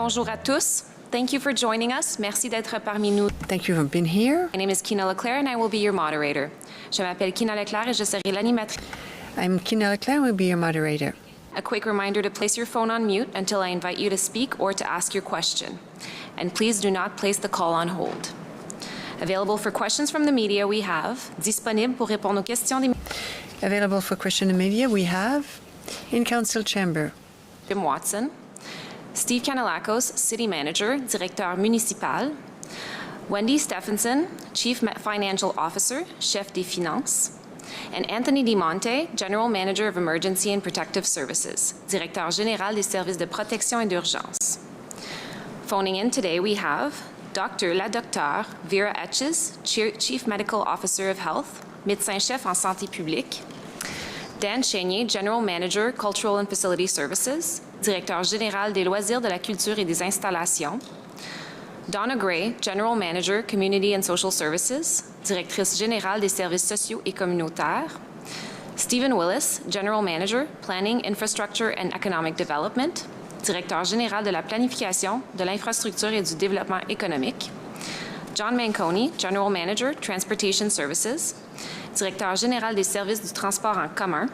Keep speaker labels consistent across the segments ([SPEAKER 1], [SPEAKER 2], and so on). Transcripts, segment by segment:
[SPEAKER 1] Bonjour à tous. Thank you for joining us. Merci d'être parmi nous.
[SPEAKER 2] Thank you for being here.
[SPEAKER 1] My name is Kina Leclerc and I will be your moderator. Je m'appelle Kina Leclerc et je serai l'animatrice.
[SPEAKER 2] I'm Kina Leclerc and will be your moderator.
[SPEAKER 1] A quick reminder to place your phone on mute until I invite you to speak or to ask your question. And please do not place the call on hold. Available for questions from the media, we have disponible pour répondre aux questions des
[SPEAKER 2] Available for question and media, we have in Council Chamber.
[SPEAKER 1] Jim Watson, Steve Kanalakos, City Manager, Directeur Municipal, Wendy Stephenson, Chief Financial Officer, Chef des Finances, and Anthony DiMonte, General Manager of Emergency and Protective Services, Directeur Général des Services de Protection et d'Urgence. Phoning in today we have Dr. La Docteure Vera Etches, Chief Medical Officer of Health, Médecin-Chef en Santé Publique, Dan Chénier, General Manager, Cultural and Facility Services, Directeur Général des Loisirs, de la Culture et des Installations, Donna Gray, General Manager, Community and Social Services, Directrice Générale des Services sociaux et communautaires, Stephen Willis, General Manager, Planning, Infrastructure and Economic Development, Directeur Général de la Planification, de l'Infrastructure et du Développement économique, John Manconi, General Manager, Transportation Services, Directeur Général des Services du Transport en commun,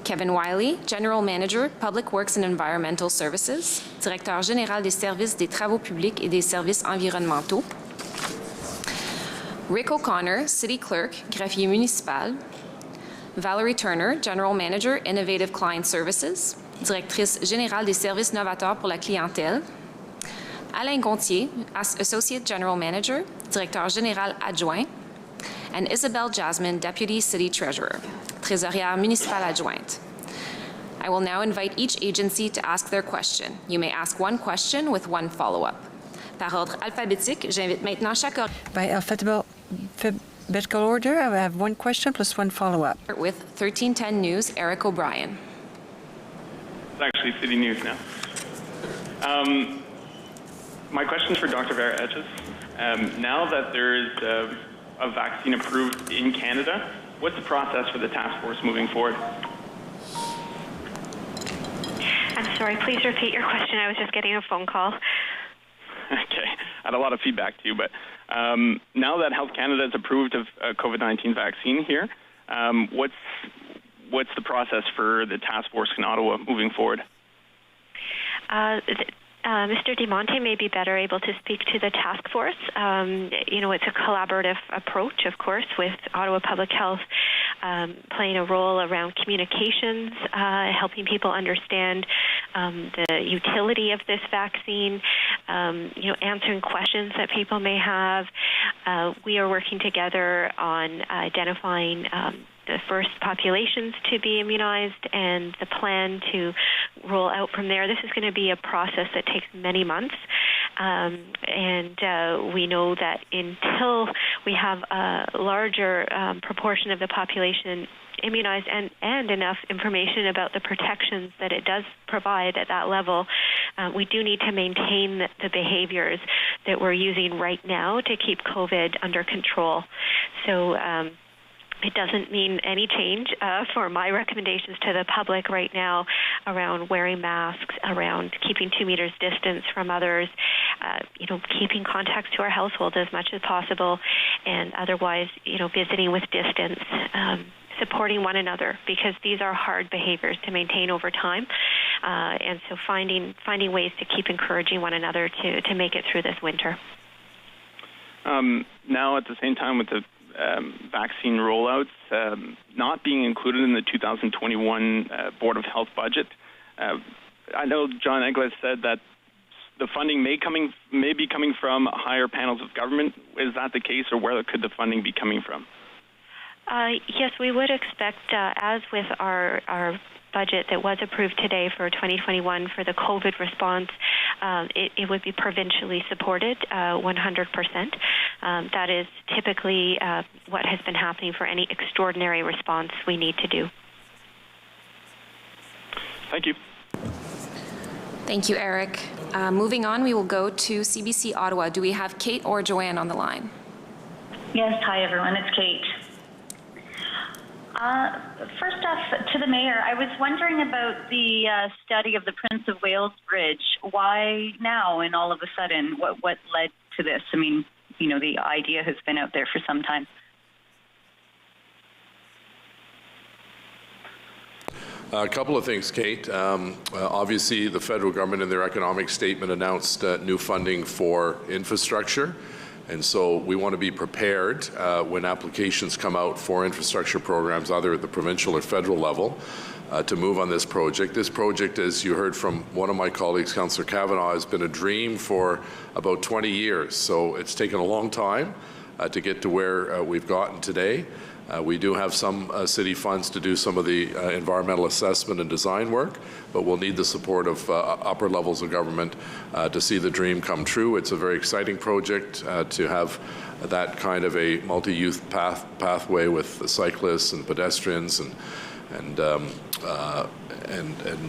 [SPEAKER 1] Kevin Wiley, General Manager, Public Works and Environmental Services, Directeur Général des Services des Travaux publics et des Services environnementaux, Rick O'Connor, City Clerk, Greffier municipal, Valerie Turner, General Manager, Innovative Client Services, Directrice Générale des Services novateurs pour la clientèle, Alain Gontier, Associate General Manager, Directeur Général adjoint, and Isabelle Jasmine, Deputy City Treasurer, Trésorière municipale adjointe. I will now invite each agency to ask their question. You may ask one question with one follow-up. Par ordre alphabétique, j'invite maintenant chaque
[SPEAKER 2] By alphabetical order, I have one question plus one follow-up.
[SPEAKER 1] with 1310 News, Eric O'Brien.
[SPEAKER 3] It's actually City News now. My question is for Dr. Vera Etches. Now that there is a vaccine approved in Canada, what's the process for the task force moving forward?
[SPEAKER 4] I'm sorry, please repeat your question. I was just getting a phone call.
[SPEAKER 3] Okay, I had a lot of feedback too, but now that Health Canada has approved of a COVID-19 vaccine here, what's the process for the task force in Ottawa moving forward?
[SPEAKER 4] Mr. DiMonte may be better able to speak to the task force. It's a collaborative approach, of course, with Ottawa Public Health playing a role around communications, helping people understand the utility of this vaccine, answering questions that people may have. We are working together on identifying the first populations to be immunized and the plan to roll out from there. This is going to be a process that takes many months. We know that until we have a larger proportion of the population immunized and enough information about the protections that it does provide at that level, we do need to maintain the behaviors that we're using right now to keep COVID under control. So it doesn't mean any change for my recommendations to the public right now around wearing masks, around keeping 2 meters distance from others, keeping contacts to our household as much as possible, and otherwise, visiting with distance, supporting one another, because these are hard behaviors to maintain over time. And so finding ways to keep encouraging one another to make it through this winter.
[SPEAKER 3] Now, at the same time, with the vaccine rollouts not being included in the 2021 Board of Health budget, I know John Eglis said that the funding may be coming from higher panels of government. Is that the case, or where could the funding be coming from?
[SPEAKER 4] Yes, we would expect, as with our budget that was approved today for 2021 for the COVID response, it would be provincially supported 100%. That is typically what has been happening for any extraordinary response we need to do.
[SPEAKER 3] Thank you.
[SPEAKER 1] Thank you, Eric. Moving on, we will go to CBC Ottawa. Do we have Kate or Joanne on the line?
[SPEAKER 5] Yes, hi everyone, it's Kate. First off, to the mayor, I was wondering about the study of the Prince of Wales Bridge. Why now and all of a sudden? What led to this? I mean, you know, the idea has been out there for some time.
[SPEAKER 6] A couple of things, Kate. Obviously, the federal government in their economic statement announced new funding for infrastructure. And so we want to be prepared when applications come out for infrastructure programs, either at the provincial or federal level, to move on this project. This project, as you heard from one of my colleagues, Councillor Kavanagh, has been a dream for about 20 years. So it's taken a long time to get to where we've gotten today. We do have some city funds to do some of the environmental assessment and design work, but we'll need the support of upper levels of government to see the dream come true. It's a very exciting project to have that kind of a multi-use pathway with cyclists and pedestrians and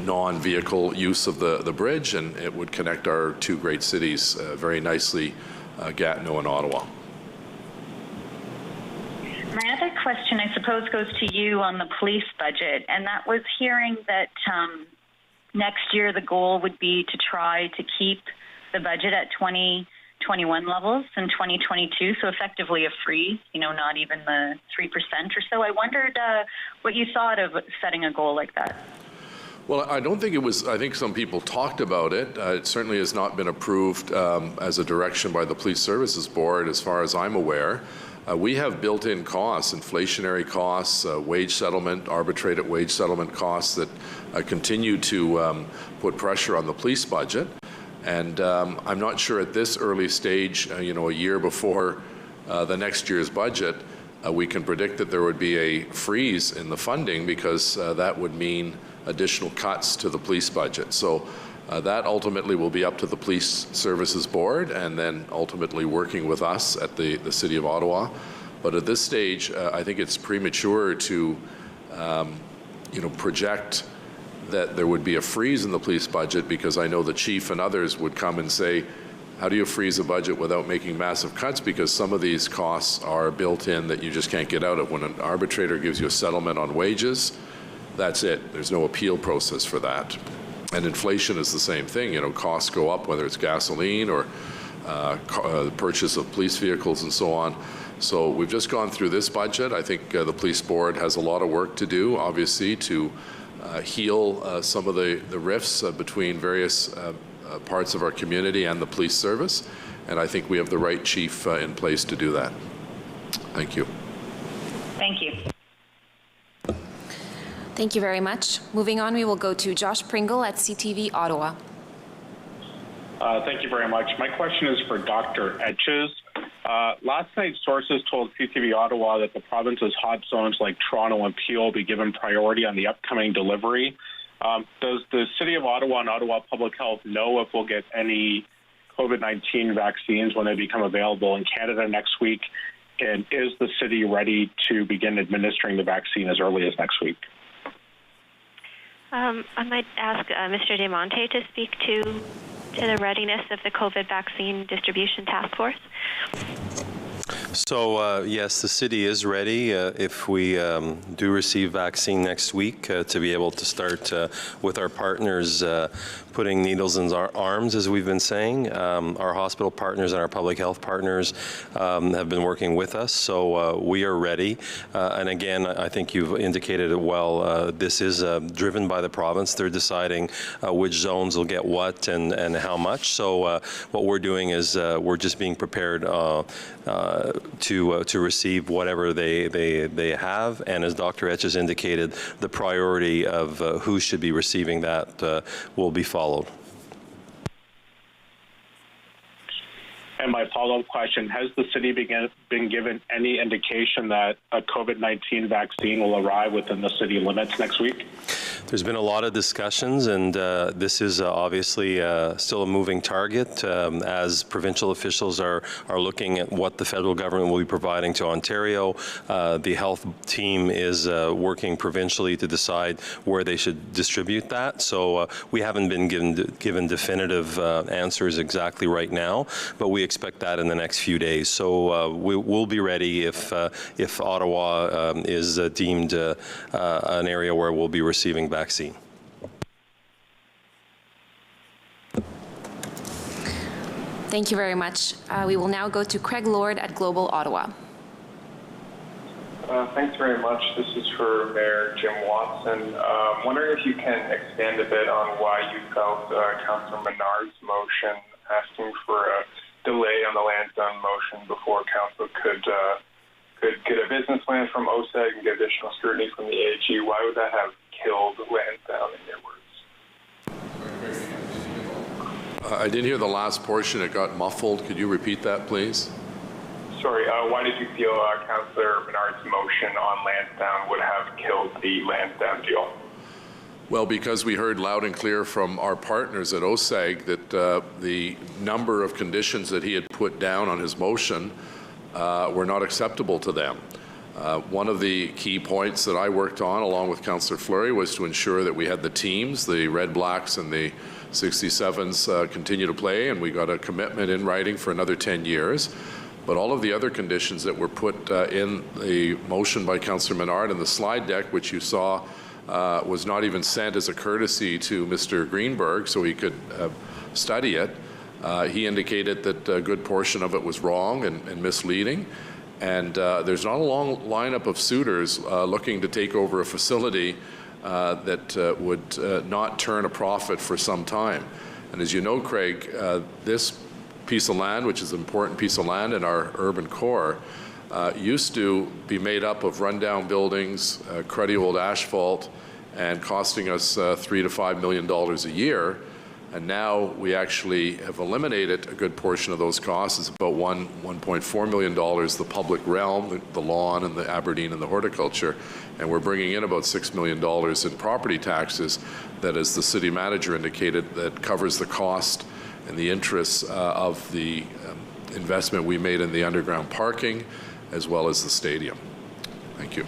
[SPEAKER 6] non-vehicle use of the bridge, and it would connect our two great cities very nicely, Gatineau and Ottawa.
[SPEAKER 5] My other question, I suppose, goes to you on the police budget, and that was hearing that next year the goal would be to try to keep the budget at 2021 levels in 2022, so effectively a freeze, you know, not even the 3% or so. I wondered what you thought of setting a goal like that.
[SPEAKER 6] Well, I don't think it was, I think some people talked about it. It certainly has not been approved as a direction by the Police Services Board, as far as I'm aware. We have built-in costs, inflationary costs, wage settlement, arbitrated wage settlement costs that continue to put pressure on the police budget. And I'm not sure at this early stage, you know, a year before the next year's budget, we can predict that there would be a freeze in the funding, because that would mean additional cuts to the police budget. So that ultimately will be up to the Police Services Board, and then ultimately working with us at the City of Ottawa. But at this stage, I think it's premature to you know, project that there would be a freeze in the police budget, because I know the chief and others would come and say, how do you freeze a budget without making massive cuts? Because some of these costs are built in that you just can't get out of. When an arbitrator gives you a settlement on wages, that's it. There's no appeal process for that. And inflation is the same thing. You know, costs go up, whether it's gasoline or purchase of police vehicles and so on. So we've just gone through this budget. I think the police board has a lot of work to do, obviously, to heal some of the rifts between various parts of our community and the police service. And I think we have the right chief in place to do that. Thank you.
[SPEAKER 5] Thank you.
[SPEAKER 1] Thank you very much. Moving on, we will go to Josh Pringle at CTV Ottawa.
[SPEAKER 7] Thank you very much. My question is for Dr. Etches. Last night, sources told CTV Ottawa that the province's hot zones like Toronto and Peel will be given priority on the upcoming delivery. Does the City of Ottawa and Ottawa Public Health know if we'll get any COVID-19 vaccines when they become available in Canada next week? And is the city ready to begin administering the vaccine as early as next week?
[SPEAKER 4] I might ask Mr. DeMonte to speak to the readiness of the COVID vaccine distribution task force.
[SPEAKER 8] So, yes, the city is ready if we do receive vaccine next week to be able to start with our partners putting needles in our arms, as we've been saying. Our hospital partners and our public health partners have been working with us, so we are ready. And again, I think you've indicated it well. This is driven by the province. They're deciding which zones will get what and how much. So what we're doing is we're just being prepared to receive whatever they have, and as Dr. Etches indicated, the priority of who should be receiving that will be followed.
[SPEAKER 7] And my follow-up question, has the city been given any indication that a COVID-19 vaccine will arrive within the city limits next week?
[SPEAKER 8] There's been a lot of discussions, and this is obviously still a moving target as provincial officials are looking at what the federal government will be providing to Ontario. The health team is working provincially to decide where they should distribute that. So we haven't been given definitive answers exactly right now, but we expect that in the next few days. So we'll be ready if Ottawa is deemed an area where we'll be receiving vaccine.
[SPEAKER 1] Thank you very much. We will now go to Craig Lord at Global Ottawa.
[SPEAKER 9] Thanks very much. This is for Mayor Jim Watson. Wondering if you can expand a bit on why you felt Councillor Menard's motion asking for a delay on the Lansdowne motion before Council could get a business plan from OSEG and get additional scrutiny from the AG. Why would that have killed Lansdowne, in your words?
[SPEAKER 6] I didn't hear the last portion. It got muffled. Could you repeat that, please?
[SPEAKER 9] Sorry, why did you feel Councillor Menard's motion on Lansdowne would have killed the Lansdowne deal?
[SPEAKER 6] Well, because we heard loud and clear from our partners at OSEG that the number of conditions that he had put down on his motion were not acceptable to them. One of the key points that I worked on, along with Councillor Fleury, was to ensure that we had the teams, the Red Blacks and the 67s continue to play, and we got a commitment in writing for another 10 years. But all of the other conditions that were put in the motion by Councillor Menard and the slide deck, which you saw was not even sent as a courtesy to Mr. Greenberg so he could study it. He indicated that a good portion of it was wrong and misleading. And there's not a long lineup of suitors looking to take over a facility that would not turn a profit for some time. And as you know, Craig, this piece of land, which is an important piece of land in our urban core, used to be made up of rundown buildings, cruddy old asphalt, and costing us $3 to $5 million a year. And now we actually have eliminated a good portion of those costs. It's about $1.4 million, the public realm, the lawn and the Aberdeen and the horticulture. And we're bringing in about $6 million in property taxes that, as the city manager indicated, that covers the cost and the interests of the investment we made in the underground parking as well as the stadium. Thank you.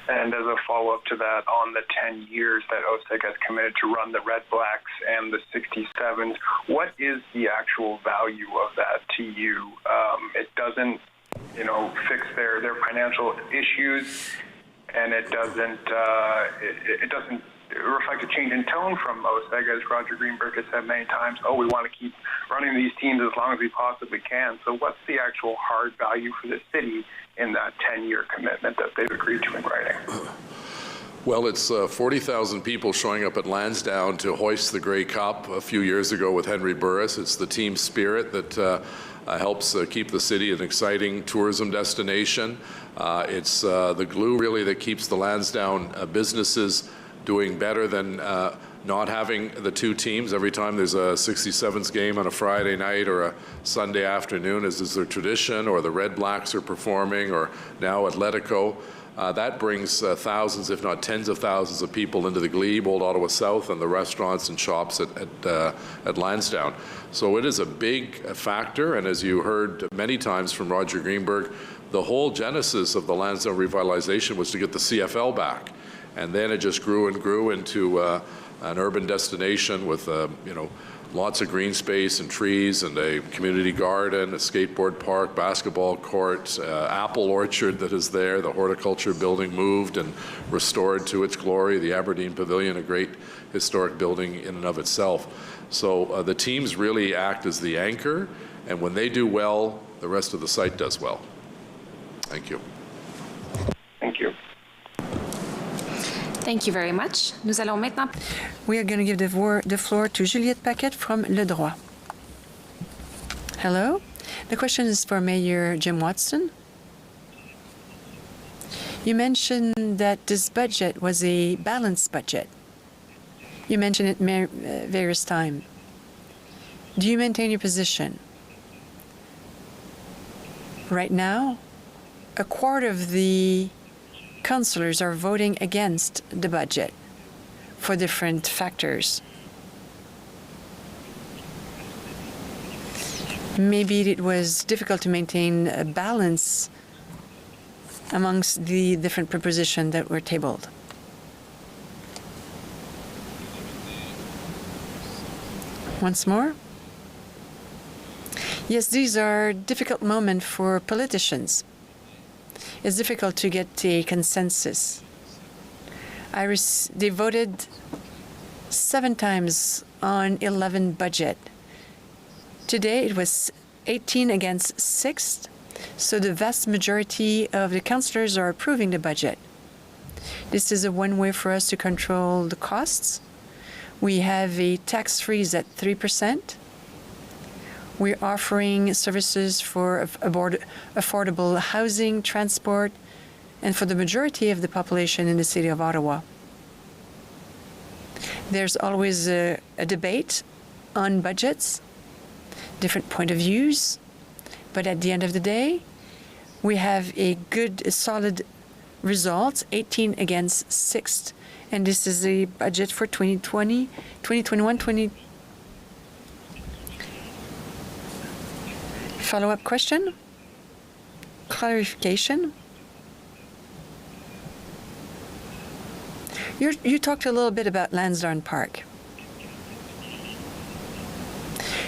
[SPEAKER 9] And as a follow-up to that, on the 10 years that OSEG has committed to run the Red Blacks and the 67s, what is the actual value of that to you? It doesn't, fix their financial issues, and it doesn't reflect a change in tone from OSEG, as Roger Greenberg has said many times. Oh, we want to keep running these teams as long as we possibly can. So what's the actual hard value for the city in that 10-year commitment that they've agreed to in writing?
[SPEAKER 6] Well, it's 40,000 people showing up at Lansdowne to hoist the Grey Cup a few years ago with Henry Burris. It's the team spirit that helps keep the city an exciting tourism destination. It's the glue, really, that keeps the Lansdowne businesses doing better than not having the two teams. Every time there's a 67s game on a Friday night or a Sunday afternoon, as is their tradition, or the Red Blacks are performing, or now Atletico, that brings thousands, if not tens of thousands of people into the Glebe, Old Ottawa South, and the restaurants and shops at Lansdowne. So it is a big factor, and as you heard many times from Roger Greenberg, the whole genesis of the Lansdowne revitalization was to get the CFL back. And then it just grew and grew into an urban destination with, lots of green space and trees and a community garden, a skateboard park, basketball court, apple orchard that is there. The horticulture building moved and restored to its glory. The Aberdeen Pavilion, a great historic building in and of itself. So the teams really act as the anchor, and when they do well, the rest of the site does well. Thank you.
[SPEAKER 9] Thank you.
[SPEAKER 1] Thank you very much. Nous allons maintenant...
[SPEAKER 2] We are going to give the floor to Juliette Paquette from Le Droit. Hello. The question is for Mayor Jim Watson. You mentioned that this budget was a balanced budget. You mentioned it various times. Do you maintain your position? Right now, a quarter of the councillors are voting against the budget for different factors. Maybe it was difficult to maintain a balance amongst the different propositions that were tabled. Once more. Yes, these are difficult moments for politicians. It's difficult to get a consensus. They voted 7 times on 11 budget. Today it was 18 against 6, so the vast majority of the councillors are approving the budget. This is one way for us to control the costs. We have a tax freeze at 3%. We're offering services for affordable housing, transport, and for the majority of the population in the city of Ottawa. There's always a debate on budgets, different point of views, but at the end of the day, we have a solid result, 18 against 6, and this is a budget for 2020, 2021, Follow-up question? Clarification? You talked a little bit about Lansdowne Park.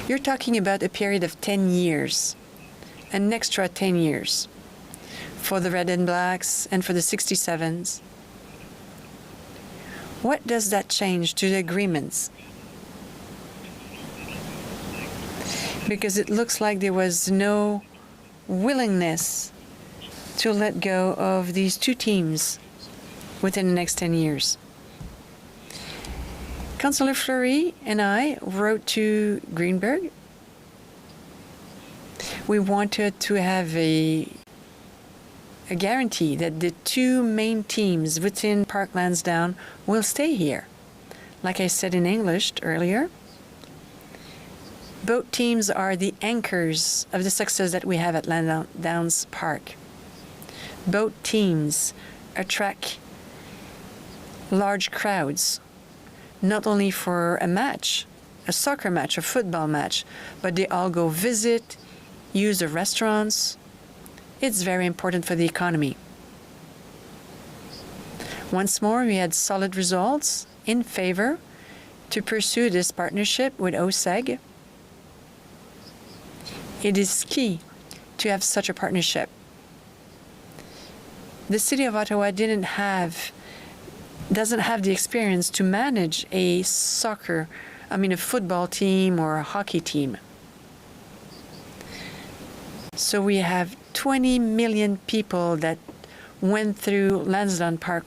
[SPEAKER 2] You're talking about a period of 10 years, an extra 10 years for the Red and Blacks and for the 67s. What does that change to the agreements? Because it looks like there was no willingness to let go of these 2 teams within the next 10 years. Councillor Fleury and I wrote to Greenberg. We wanted to have a guarantee that the 2 main teams within Park Lansdowne will stay here. Like I said in English earlier, both teams are the anchors of the success that we have at Lansdowne Park. Both teams attract large crowds, not only for a match, a soccer match, a football match, but they all go visit, use the restaurants. It's very important for the economy. Once more, we had solid results in favor to pursue this partnership with OSEG. It is key to have such a partnership. The City of Ottawa doesn't have the experience to manage a football team or a hockey team. So we have 20 million people that went through Lansdowne Park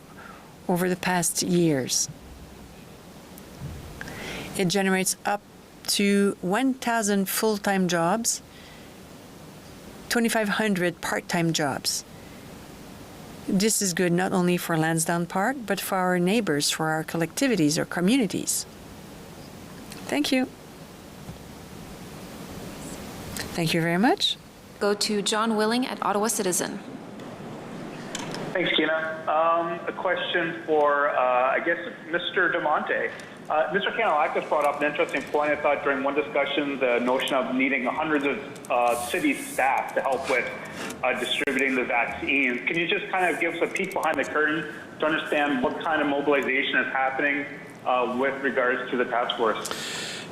[SPEAKER 2] over the past years. It generates up to 1,000 full-time jobs, 2,500 part-time jobs. This is good not only for Lansdowne Park, but for our neighbors, for our collectivities or communities. Thank you. Thank you very much.
[SPEAKER 1] Go to John Willing at Ottawa Citizen.
[SPEAKER 10] Thanks, Gina. A question for, I guess, Mr. DeMonte. Mr. Kanellakis brought up an interesting point, I thought, during one discussion, the notion of needing hundreds of city staff to help with distributing the vaccines. Can you just kind of give us a peek behind the curtain to understand what kind of mobilization is happening with regards to the task force?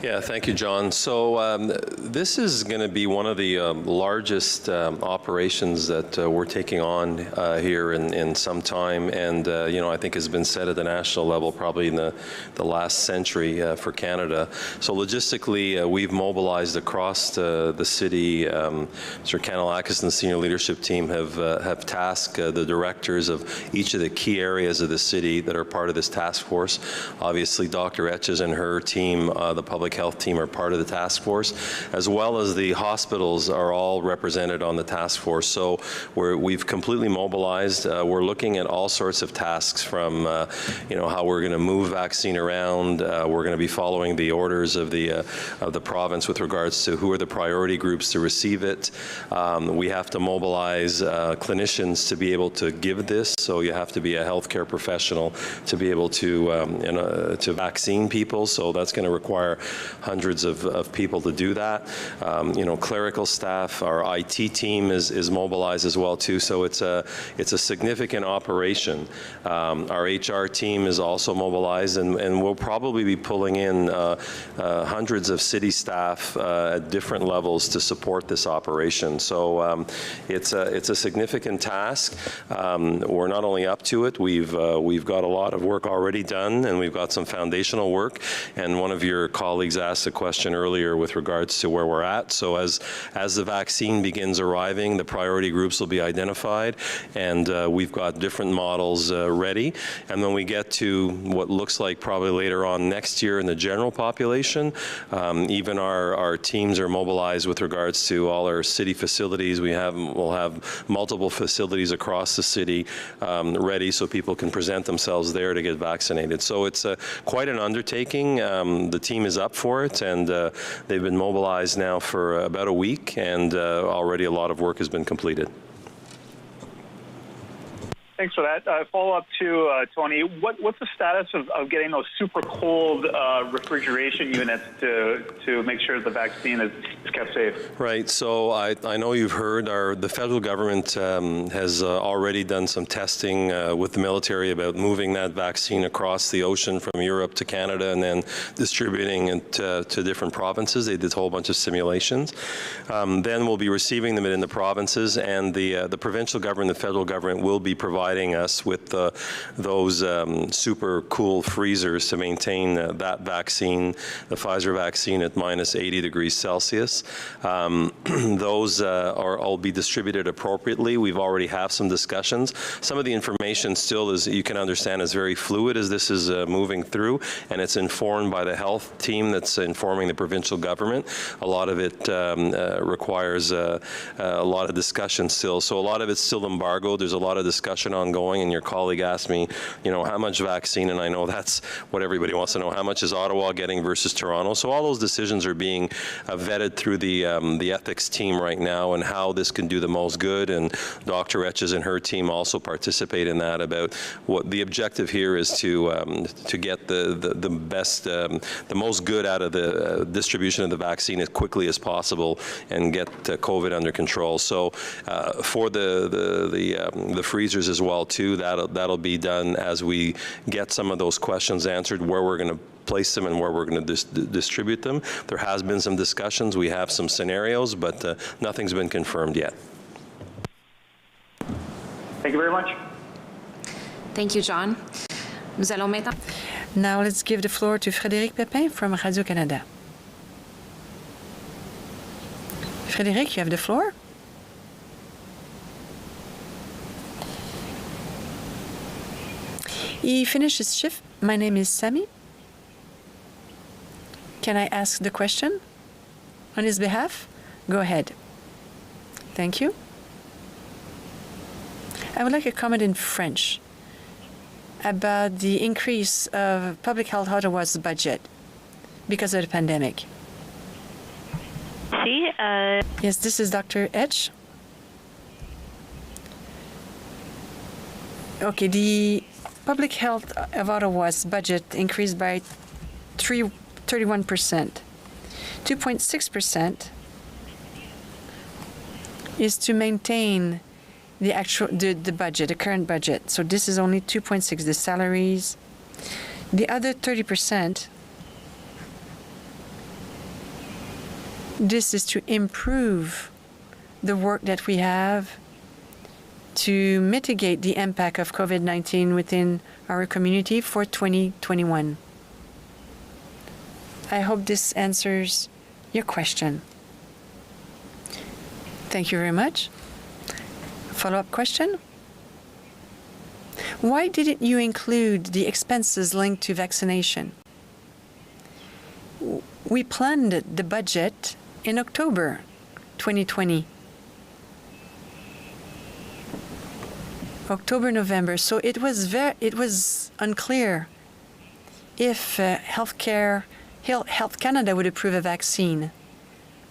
[SPEAKER 8] Yeah, thank you, John. So this is going to be one of the largest operations that we're taking on here in some time, and I think has been said at the national level probably in the last century for Canada. So logistically, we've mobilized across the city. Mr. Kanellakis and the senior leadership team have tasked the directors of each of the key areas of the city that are part of this task force. Obviously, Dr. Etches and her team, the public health team are part of the task force, as well as the hospitals are all represented on the task force. So we've completely mobilized. We're looking at all sorts of tasks from, how we're going to move vaccine around. We're going to be following the orders of the province with regards to who are the priority groups to receive it. We have to mobilize clinicians to be able to give this. So you have to be a healthcare professional to be able to vaccine people. So that's going to require hundreds of people to do that. Clerical staff, our IT team is mobilized as well too. So it's a significant operation. Our HR team is also mobilized, and we'll probably be pulling in hundreds of city staff at different levels to support this operation. So it's a significant task. We're not only up to it, we've got a lot of work already done, and we've got some foundational work. And one of your colleagues asked a question earlier with regards to where we're at. So as the vaccine begins arriving, the priority groups will be identified, and we've got different models ready. And when we get to what looks like probably later on next year in the general population, even our teams are mobilized with regards to all our city facilities. We'll have multiple facilities across the city ready so people can present themselves there to get vaccinated. So it's quite an undertaking. The team is up for it, and they've been mobilized now for about a week, and already a lot of work has been completed.
[SPEAKER 10] Thanks for that. Follow-up to Tony. What's the status of getting those super cold refrigeration units to make sure the vaccine is kept safe?
[SPEAKER 8] Right. So I know you've heard the federal government has already done some testing with the military about moving that vaccine across the ocean from Europe to Canada and then distributing it to different provinces. They did a whole bunch of simulations. Then we'll be receiving them in the provinces, and the provincial government, the federal government will be providing us with those super cool freezers to maintain that vaccine, the Pfizer vaccine, at minus 80 degrees Celsius. Those are all be distributed appropriately. We've already have some discussions. Some of the information still, is you can understand, is very fluid as this is moving through, and it's informed by the health team that's informing the provincial government. A lot of it requires a lot of discussion still. So a lot of it's still embargoed. There's a lot of discussion ongoing, and your colleague asked me, how much vaccine, and I know that's what everybody wants to know. How much is Ottawa getting versus Toronto? So all those decisions are being vetted through the ethics team right now, and how this can do the most good. And Dr. Etches and her team also participate in that. About what the objective here is to get the best, the most good out of the distribution of the vaccine as quickly as possible and get COVID under control. So for the freezers as well too, that'll be done as we get some of those questions answered, where we're going to place them and where we're going to distribute them. There has been some discussions. We have some scenarios, but nothing's been confirmed yet.
[SPEAKER 10] Thank you very much.
[SPEAKER 1] Thank you, John. Nous allons maintenant.
[SPEAKER 2] Now let's give the floor to Frédéric Pépin from Radio-Canada. Frédéric, you have the floor. He finished his shift. My name is Sami. Can I ask the question on his behalf? Go ahead. Thank you. I would like a comment in French about the increase of Public Health Ottawa's budget because of the pandemic. Yes, this is Dr. Etch. Okay, the Public Health of Ottawa's budget increased by 31%. 2.6% is to maintain the budget, the current budget. So this is only 2.6, the salaries. The other 30%, this is to improve the work that we have to mitigate the impact of COVID-19 within our community for 2021. I hope this answers your question. Thank you very much. Follow-up question? Why didn't you include the expenses linked to vaccination? We planned the budget in October 2020. October, November. So it was unclear if Health Canada would approve a vaccine.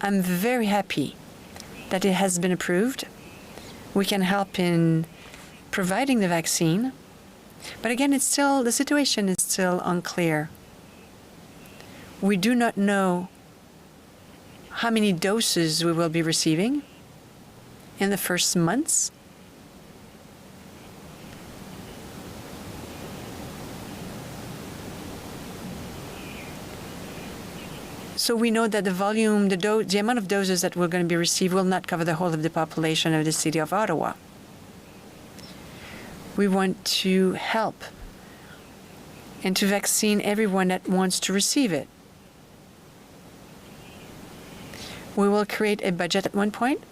[SPEAKER 2] I'm very happy that it has been approved. We can help in providing the vaccine. But again, the situation is still unclear. We do not know how many doses we will be receiving in the first months. So we know that the amount of doses that we're going to be received will not cover the whole of the population of the city of Ottawa. We want to help and to vaccine everyone that wants to receive it. We will create a budget at one point.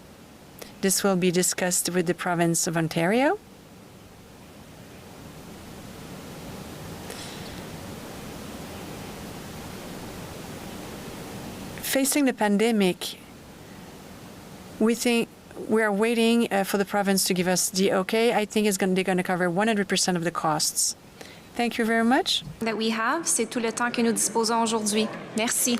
[SPEAKER 2] This will be discussed with the province of Ontario. Facing the pandemic, we think we are waiting for the province to give us the okay. I think they're going to cover 100% of the costs. Thank you very much.
[SPEAKER 1] That we have, c'est tout le temps que nous disposons aujourd'hui. Merci.